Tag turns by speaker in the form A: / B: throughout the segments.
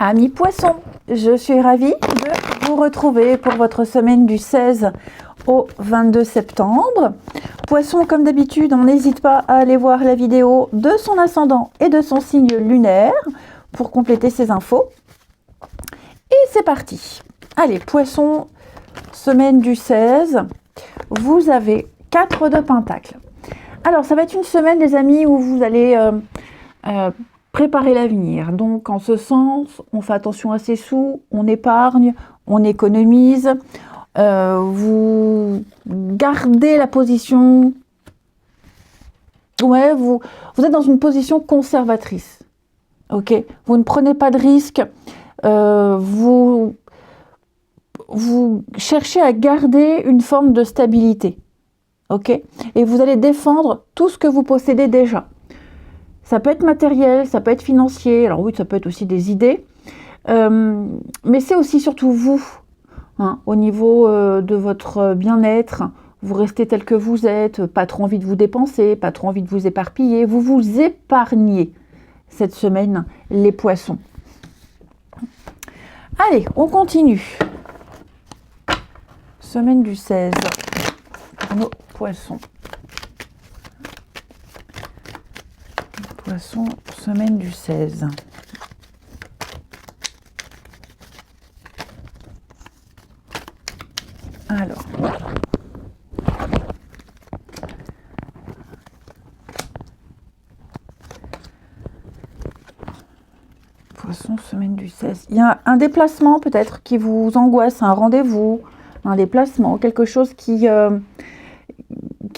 A: Amis poissons, je suis ravie de vous retrouver pour votre semaine du 16 au 22 septembre. Poisson, comme d'habitude, on n'hésite pas à aller voir la vidéo de son ascendant et de son signe lunaire pour compléter ces infos. Et c'est parti. Allez, poisson, semaine du 16, vous avez 4 de Pentacle. Alors, ça va être une semaine, les amis, où vous allez préparer l'avenir. Donc, en ce sens, on fait attention à ses sous, on épargne, on économise. Vous gardez la position... Ouais, vous êtes dans une position conservatrice. Ok, vous ne prenez pas de risques. Vous cherchez à garder une forme de stabilité. Ok, et vous allez défendre tout ce que vous possédez déjà. Ça peut être matériel, ça peut être financier, alors oui, ça peut être aussi des idées, mais c'est aussi surtout vous, hein, au niveau de votre bien-être. Vous restez tel que vous êtes, pas trop envie de vous dépenser, pas trop envie de vous éparpiller, vous vous épargnez cette semaine, les poissons. Allez, on continue. Semaine du 16 pour nos poissons. Poisson, semaine du 16. Alors. Poisson, semaine du 16. Il y a un déplacement peut-être qui vous angoisse, un rendez-vous, un déplacement, quelque chose qui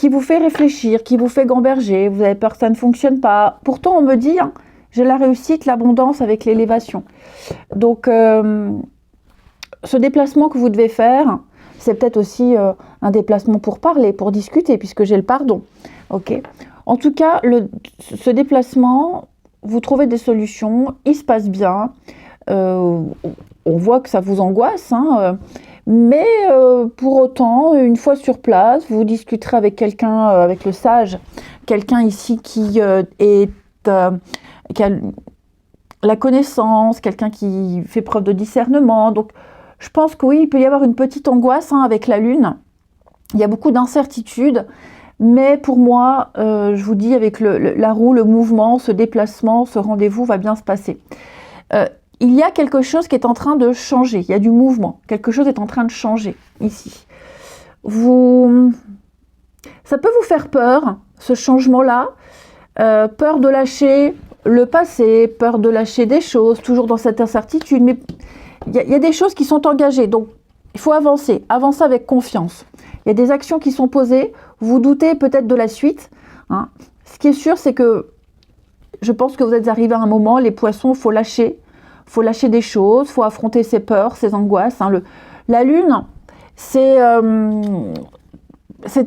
A: vous fait réfléchir, qui vous fait gamberger, vous avez peur que ça ne fonctionne pas. Pourtant, on me dit, hein, j'ai la réussite, l'abondance avec l'élévation. Donc, ce déplacement que vous devez faire, c'est peut-être aussi un déplacement pour parler, pour discuter, puisque j'ai le pardon. Ok. En tout cas, ce déplacement, vous trouvez des solutions, il se passe bien. On voit que ça vous angoisse, hein, mais pour autant, une fois sur place, vous discuterez avec quelqu'un, avec le sage, quelqu'un ici qui a la connaissance, quelqu'un qui fait preuve de discernement. Donc, je pense que oui, il peut y avoir une petite angoisse, hein, avec la Lune. Il y a beaucoup d'incertitudes, mais pour moi, je vous dis, avec la roue, le mouvement, ce déplacement, ce rendez-vous va bien se passer. Il y a quelque chose qui est en train de changer, il y a du mouvement, quelque chose est en train de changer ici. Ça peut vous faire peur, ce changement-là, peur de lâcher le passé, peur de lâcher des choses, toujours dans cette incertitude, mais il y a des choses qui sont engagées, donc il faut avancer avec confiance. Il y a des actions qui sont posées, vous doutez peut-être de la suite, hein. Ce qui est sûr, c'est que je pense que vous êtes arrivés à un moment, les poissons, il faut lâcher des choses, il faut affronter ses peurs, ses angoisses, hein. La Lune, c'est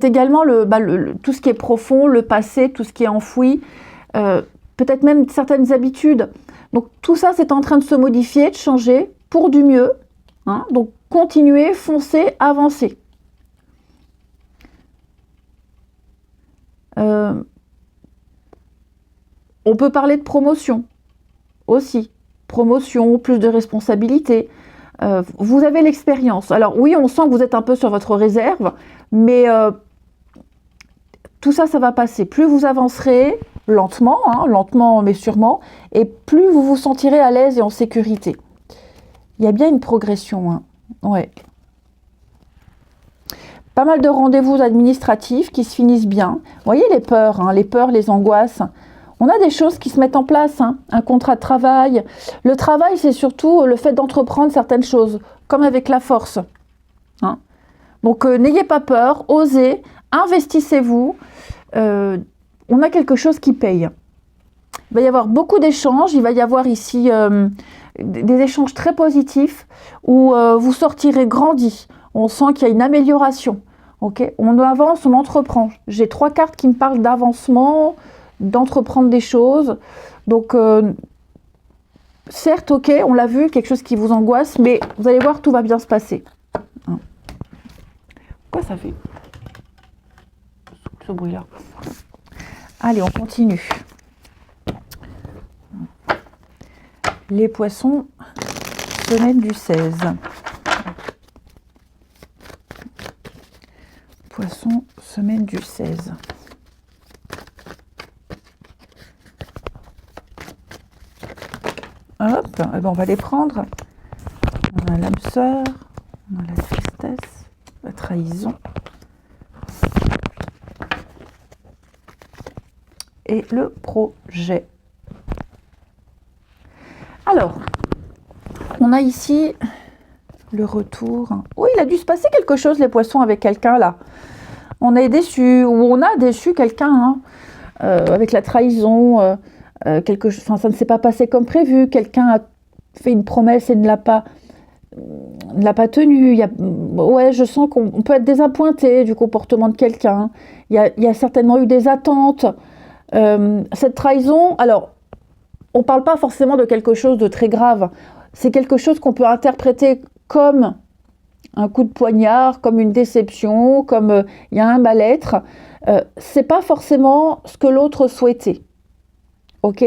A: également tout ce qui est profond, le passé, tout ce qui est enfoui, peut-être même certaines habitudes. Donc tout ça, c'est en train de se modifier, de changer pour du mieux, hein. Donc continuez, foncez, avancez. On peut parler de promotion aussi. Promotion, plus de responsabilités. Vous avez l'expérience. Alors oui, on sent que vous êtes un peu sur votre réserve, mais tout ça, ça va passer. Plus vous avancerez, lentement, hein, lentement mais sûrement, et plus vous vous sentirez à l'aise et en sécurité. Il y a bien une progression, hein. Ouais. Pas mal de rendez-vous administratifs qui se finissent bien. Vous voyez les peurs, hein, les angoisses. On a des choses qui se mettent en place, hein, un contrat de travail. Le travail, c'est surtout le fait d'entreprendre certaines choses, comme avec la force, hein. Donc, n'ayez pas peur, osez, investissez-vous. On a quelque chose qui paye. Il va y avoir beaucoup d'échanges. Il va y avoir ici des échanges très positifs où vous sortirez grandi. On sent qu'il y a une amélioration. Okay, on avance, on entreprend. J'ai 3 cartes qui me parlent d'avancement, d'entreprendre des choses. Donc, certes, ok, on l'a vu, quelque chose qui vous angoisse, mais vous allez voir, tout va bien se passer. Hein. Pourquoi ça fait ce bruit-là? Allez, on continue. Les poissons, semaine du 16. Poisson, semaine du 16. Hop, eh ben on va les prendre. On a l'âme sœur, on a la tristesse, la trahison et le projet. Alors, on a ici le retour. Oui, il a dû se passer quelque chose, les poissons, avec quelqu'un là. On est déçu, ou on a déçu quelqu'un, avec la trahison. Enfin, ça ne s'est pas passé comme prévu. Quelqu'un a fait une promesse et ne l'a pas tenue. Ouais, je sens qu'on peut être désappointé du comportement de quelqu'un. Il y a certainement eu des attentes. Cette trahison, alors, on ne parle pas forcément de quelque chose de très grave. C'est quelque chose qu'on peut interpréter comme un coup de poignard, comme une déception, comme il y a un mal-être. C'est pas forcément ce que l'autre souhaitait. Ok,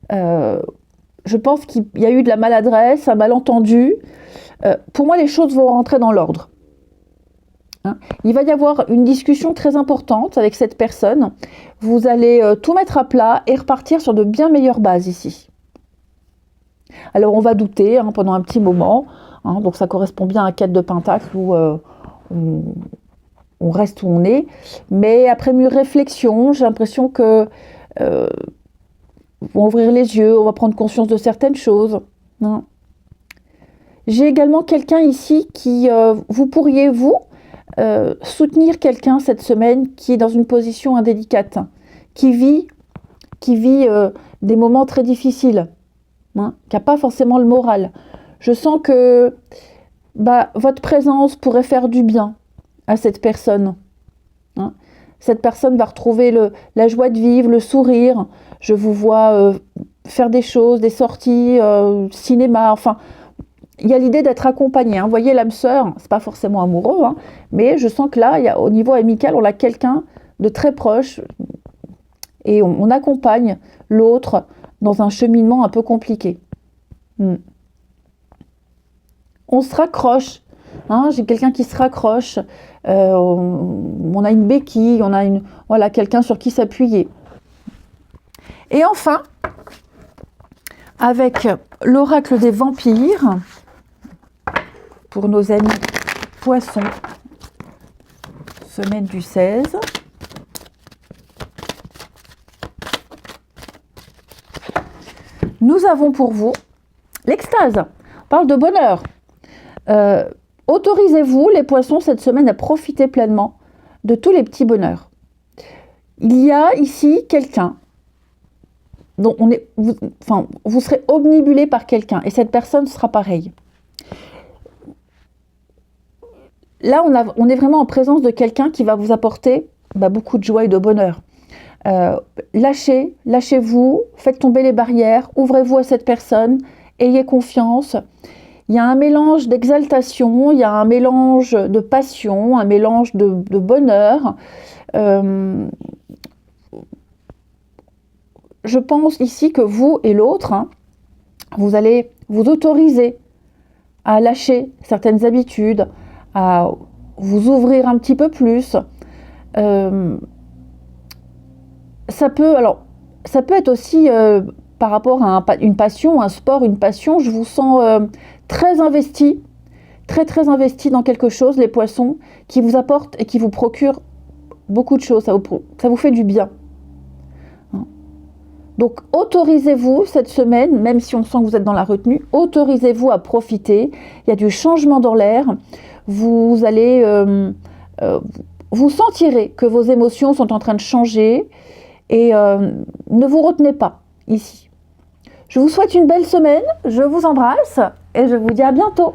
A: je pense qu'il y a eu de la maladresse, un malentendu. Pour moi, les choses vont rentrer dans l'ordre. Hein, il va y avoir une discussion très importante avec cette personne. Vous allez tout mettre à plat et repartir sur de bien meilleures bases ici. Alors, on va douter pendant un petit moment. Donc, ça correspond bien à un 4 de pentacle où on reste où on est. Mais après mûre réflexion, j'ai l'impression que on va ouvrir les yeux, on va prendre conscience de certaines choses. Hein. J'ai également quelqu'un ici qui, vous pourriez, soutenir quelqu'un cette semaine qui est dans une position indélicate, qui vit des moments très difficiles, qui n'a pas forcément le moral. Je sens que votre présence pourrait faire du bien à cette personne. Hein. Cette personne va retrouver la joie de vivre, le sourire. Je vous vois faire des choses, des sorties, cinéma, enfin, il y a l'idée d'être accompagné. Vous voyez, l'âme sœur, c'est pas forcément amoureux, mais je sens que là, au niveau amical, on a quelqu'un de très proche et on accompagne l'autre dans un cheminement un peu compliqué. On se raccroche. J'ai quelqu'un qui se raccroche. On a une béquille, on a quelqu'un sur qui s'appuyer. Et enfin, avec l'oracle des vampires, pour nos amis poissons, semaine du 16. Nous avons pour vous l'extase. On parle de bonheur. Autorisez-vous, les poissons, cette semaine à profiter pleinement de tous les petits bonheurs. Il y a ici quelqu'un dont vous serez omnibulé par quelqu'un et cette personne sera pareille. Là, on est vraiment en présence de quelqu'un qui va vous apporter beaucoup de joie et de bonheur. Lâchez-vous, faites tomber les barrières, ouvrez-vous à cette personne, ayez confiance. Il y a un mélange d'exaltation, il y a un mélange de passion, un mélange de bonheur. Je pense ici que vous et l'autre, vous allez vous autoriser à lâcher certaines habitudes, à vous ouvrir un petit peu plus. Ça peut être aussi par rapport à une passion, un sport, une passion. Je vous sens très investi, très investi dans quelque chose, les poissons, qui vous apporte et qui vous procure beaucoup de choses. Ça vous fait du bien. Donc, autorisez-vous cette semaine, même si on sent que vous êtes dans la retenue, autorisez-vous à profiter. Il y a du changement dans l'air. Vous allez, vous sentirez que vos émotions sont en train de changer et ne vous retenez pas ici. Je vous souhaite une belle semaine, je vous embrasse et je vous dis à bientôt.